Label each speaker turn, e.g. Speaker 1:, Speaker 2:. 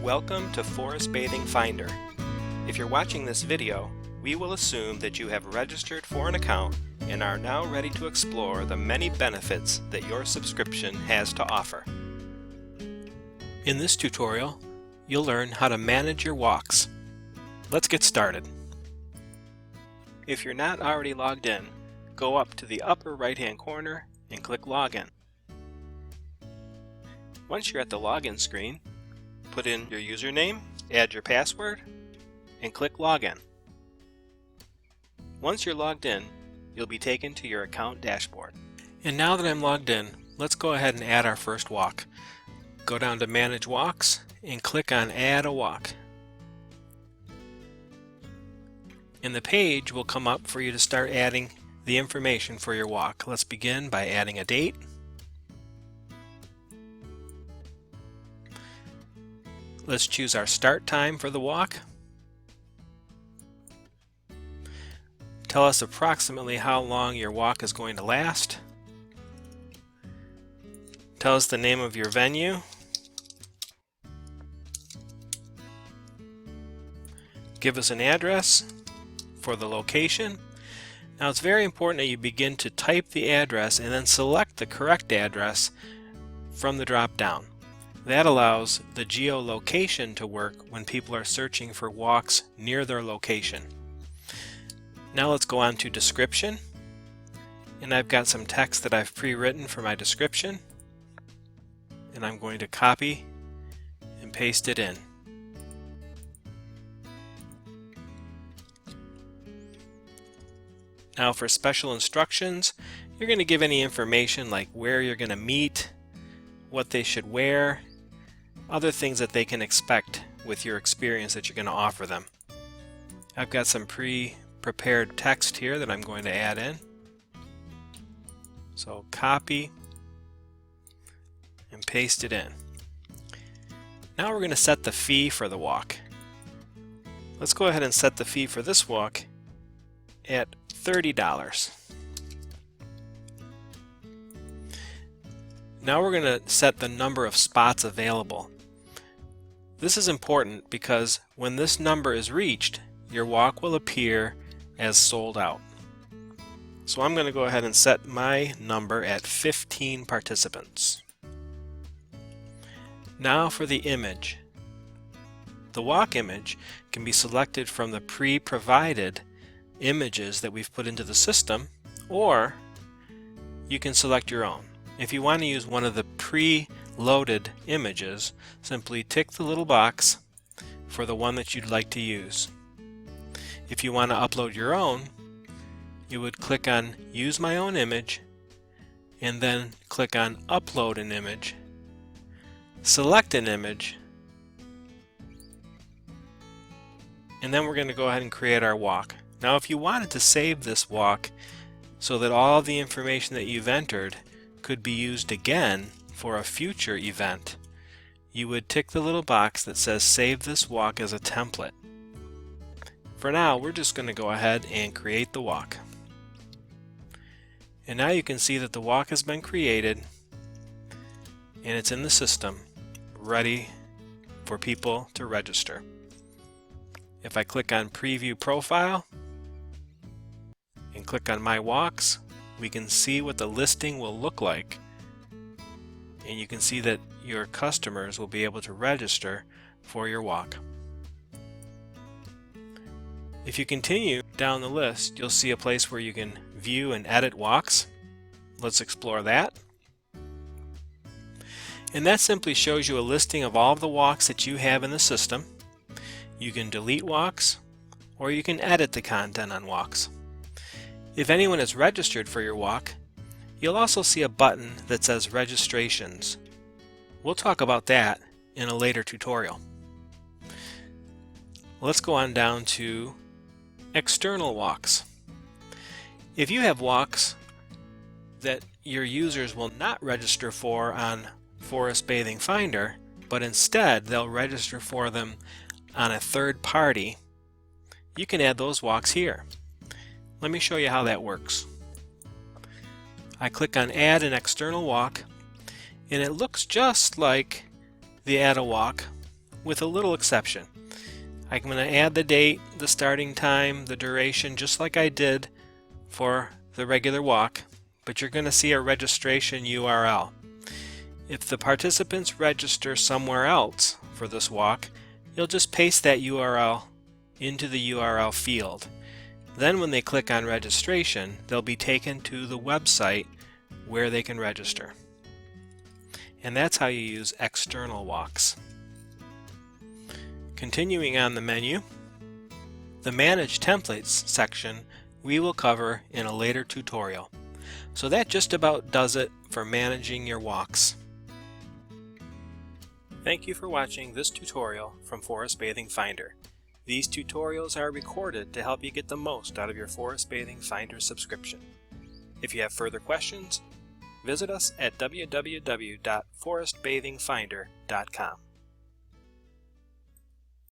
Speaker 1: Welcome to Forest Bathing Finder. If you're watching this video, we will assume that you have registered for an account and are now ready to explore the many benefits that your subscription has to offer. In this tutorial, you'll learn how to manage your walks. Let's get started. If you're not already logged in, go up to the upper right-hand corner and click Login. Once you're at the login screen, put in your username, add your password, and click Login. Once you're logged in, you'll be taken to your account dashboard. And now that I'm logged in, let's go ahead and add our first walk. Go down to Manage Walks and click on Add a Walk. And the page will come up for you to start adding the information for your walk. Let's begin by adding a date. Let's choose our start time for the walk. Tell us approximately how long your walk is going to last. Tell us the name of your venue. Give us an address for the location. Now it's very important that you begin to type the address and then select the correct address from the drop-down. That allows the geolocation to work when people are searching for walks near their location. Now let's go on to description. And I've got some text that I've pre-written for my description. And I'm going to copy and paste it in. Now for special instructions, you're going to give any information like where you're going to meet, what they should wear, other things that they can expect with your experience that you're going to offer them. I've got some pre-prepared text here that I'm going to add in. So copy and paste it in. Now we're going to set the fee for the walk. Let's go ahead and set the fee for this walk at $30. Now we're going to set the number of spots available. This is important because when this number is reached, your walk will appear as sold out. So I'm going to go ahead and set my number at 15 participants. Now for the image. The walk image can be selected from the pre-provided images that we've put into the system, or you can select your own. If you want to use one of the pre-loaded images, simply tick the little box for the one that you'd like to use. If you want to upload your own, you would click on Use My Own Image and then click on Upload an Image, select an image, and then we're going to go ahead and create our walk. Now if you wanted to save this walk so that all the information that you've entered could be used again for a future event, you would tick the little box that says Save this walk as a template. For now, we're just going to go ahead and create the walk. And now you can see that the walk has been created and it's in the system, ready for people to register. If I click on Preview Profile and click on My Walks, we can see what the listing will look like, and you can see that your customers will be able to register for your walk. If you continue down the list, you'll see a place where you can view and edit walks. Let's explore that. And that simply shows you a listing of all of the walks that you have in the system. You can delete walks, or you can edit the content on walks. If anyone is registered for your walk, you'll also see a button that says Registrations. We'll talk about that in a later tutorial. Let's go on down to External Walks. If you have walks that your users will not register for on Forest Bathing Finder, but instead they'll register for them on a third party, you can add those walks here. Let me show you how that works. I click on Add an External Walk, and it looks just like the Add a Walk with a little exception. I'm going to add the date, the starting time, the duration, just like I did for the regular walk, but you're going to see a registration URL. If the participants register somewhere else for this walk, you'll just paste that URL into the URL field. Then when they click on registration, they'll be taken to the website where they can register. And that's how you use external walks. Continuing on the menu, the Manage Templates section we will cover in a later tutorial. So that just about does it for managing your walks. Thank you for watching this tutorial from Forest Bathing Finder. These tutorials are recorded to help you get the most out of your Forest Bathing Finder subscription. If you have further questions, visit us at www.forestbathingfinder.com.